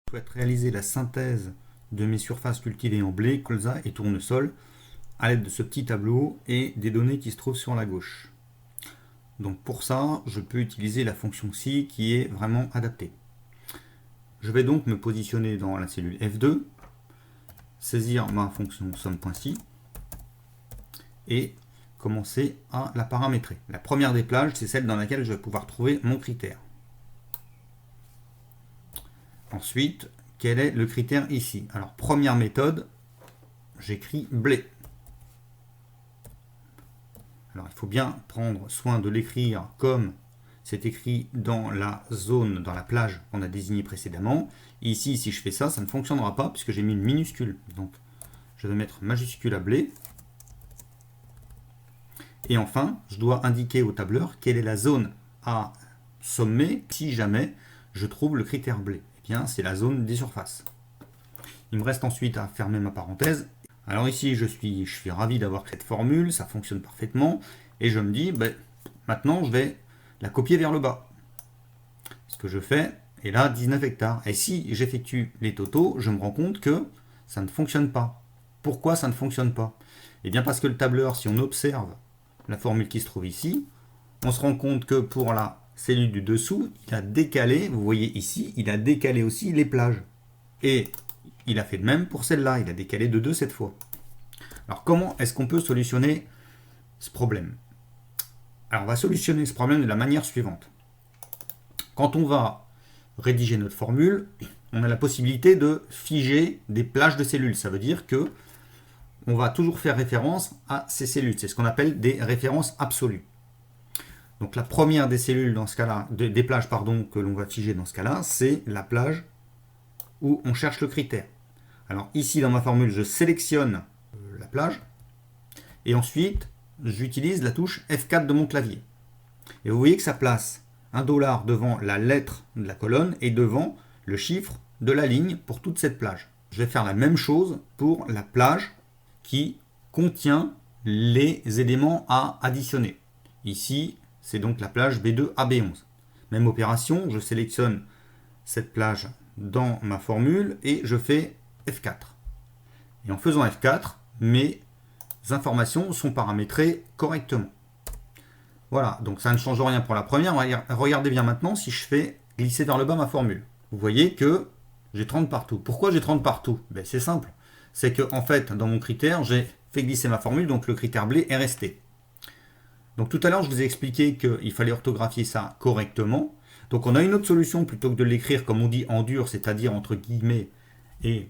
Je souhaite réaliser la synthèse de mes surfaces cultivées en blé, colza et tournesol à l'aide de ce petit tableau et des données qui se trouvent sur la gauche. Donc pour ça, je peux utiliser la fonction SI qui est vraiment adaptée. Je vais donc me positionner dans la cellule F2, saisir ma fonction somme.si et commencer à la paramétrer. La première des plages, c'est celle dans laquelle je vais pouvoir trouver mon critère. Ensuite, quel est le critère ici? Alors, première méthode, j'écris blé. Alors, il faut bien prendre soin de l'écrire comme c'est écrit dans la zone, dans la plage qu'on a désignée précédemment. Et ici, si je fais ça, ça ne fonctionnera pas puisque j'ai mis une minuscule. Donc, je vais mettre majuscule à blé. Et enfin, je dois indiquer au tableur quelle est la zone à sommer si jamais je trouve le critère blé. Eh bien, c'est la zone des surfaces. Il me reste ensuite à fermer ma parenthèse. Alors ici, je suis ravi d'avoir cette formule, ça fonctionne parfaitement. Et je me dis, maintenant, je vais la copier vers le bas. Ce que je fais, et là, 19 hectares. Et si j'effectue les totaux, je me rends compte que ça ne fonctionne pas. Pourquoi ça ne fonctionne pas? Eh bien parce que le tableur, si on observe la formule qui se trouve ici, on se rend compte que pour la cellule du dessous, il a décalé, vous voyez ici, il a décalé aussi les plages. Et il a fait de même pour celle-là, il a décalé de 2 cette fois. Alors comment est-ce qu'on peut solutionner ce problème? Alors on va solutionner ce problème de la manière suivante. Quand on va rédiger notre formule, on a la possibilité de figer des plages de cellules. Ça veut dire que on va toujours faire référence à ces cellules. C'est ce qu'on appelle des références absolues. Donc la première des cellules dans ce cas-là, des plages pardon, que l'on va figer dans ce cas-là, c'est la plage où on cherche le critère. Alors ici dans ma formule, je sélectionne la plage et ensuite j'utilise la touche F4 de mon clavier. Et vous voyez que ça place $1 devant la lettre de la colonne et devant le chiffre de la ligne pour toute cette plage. Je vais faire la même chose pour la plage qui contient les éléments à additionner. Ici, c'est donc la plage B2 à B11. Même opération, je sélectionne cette plage dans ma formule et je fais F4. Et en faisant F4, mes informations sont paramétrées correctement. Voilà, donc ça ne change rien pour la première. Regardez bien maintenant si je fais glisser vers le bas ma formule. Vous voyez que j'ai 30 partout. Pourquoi j'ai 30 partout? C'est simple. C'est que en fait, dans mon critère, j'ai fait glisser ma formule, donc le critère blé est resté. Donc tout à l'heure, je vous ai expliqué qu'il fallait orthographier ça correctement. Donc on a une autre solution plutôt que de l'écrire comme on dit en dur, c'est-à-dire entre guillemets, et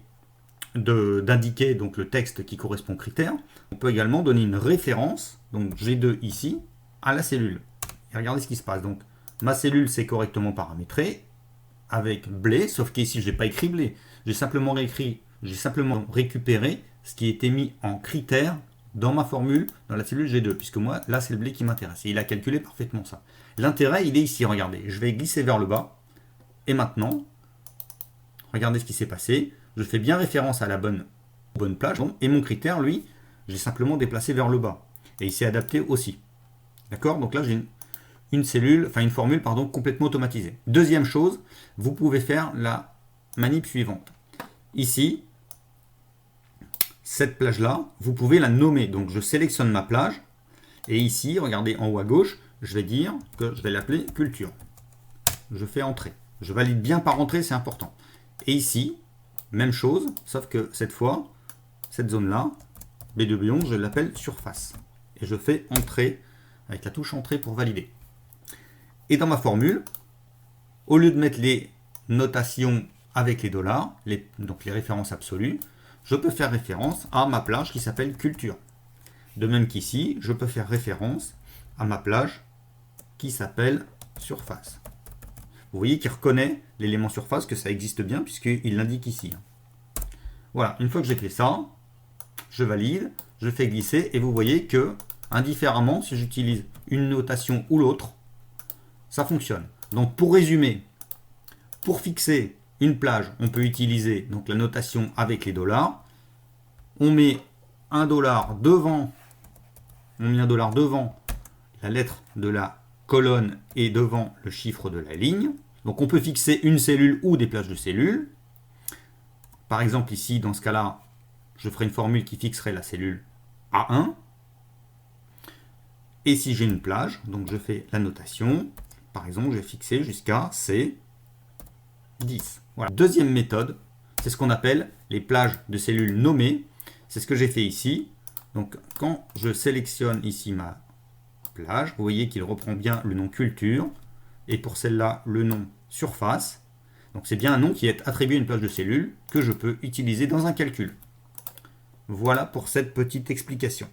d'indiquer donc le texte qui correspond au critère. On peut également donner une référence, donc G2 ici, à la cellule. Et regardez ce qui se passe. Donc ma cellule c'est correctement paramétrée avec blé, sauf qu'ici je n'ai pas écrit blé. J'ai simplement récupéré ce qui était mis en critère dans ma formule, dans la cellule G2, puisque moi, là, c'est le blé qui m'intéresse. Et il a calculé parfaitement ça. L'intérêt, il est ici, regardez. Je vais glisser vers le bas. Et maintenant, regardez ce qui s'est passé. Je fais bien référence à la bonne plage. Et mon critère, lui, j'ai simplement déplacé vers le bas. Et il s'est adapté aussi. D'accord? Donc là, j'ai une formule complètement automatisée. Deuxième chose, vous pouvez faire la manip suivante. Ici, cette plage-là, vous pouvez la nommer. Donc je sélectionne ma plage. Et ici, regardez en haut à gauche, je vais dire que je vais l'appeler culture. Je fais entrer. Je valide bien par entrée, c'est important. Et ici, même chose, sauf que cette fois, cette zone-là, B2B11, je l'appelle surface. Et je fais entrer avec la touche entrée pour valider. Et dans ma formule, au lieu de mettre les notations avec les dollars, donc les références absolues, je peux faire référence à ma plage qui s'appelle culture. De même qu'ici, je peux faire référence à ma plage qui s'appelle surface. Vous voyez qu'il reconnaît l'élément surface, que ça existe bien, puisqu'il l'indique ici. Voilà, une fois que j'ai fait ça, je valide, je fais glisser, et vous voyez que, indifféremment, si j'utilise une notation ou l'autre, ça fonctionne. Donc pour résumer, pour fixer une plage, on peut utiliser donc la notation avec les dollars. On met $1 devant, la lettre de la colonne et devant le chiffre de la ligne. Donc on peut fixer une cellule ou des plages de cellules. Par exemple, ici, dans ce cas-là, je ferai une formule qui fixerait la cellule A1. Et si j'ai une plage, donc je fais la notation. Par exemple, je vais fixer jusqu'à C10. Voilà. Deuxième méthode, c'est ce qu'on appelle les plages de cellules nommées. C'est ce que j'ai fait ici. Donc, quand je sélectionne ici ma plage, vous voyez qu'il reprend bien le nom culture. Et pour celle-là, le nom surface. Donc, c'est bien un nom qui est attribué à une plage de cellules que je peux utiliser dans un calcul. Voilà pour cette petite explication.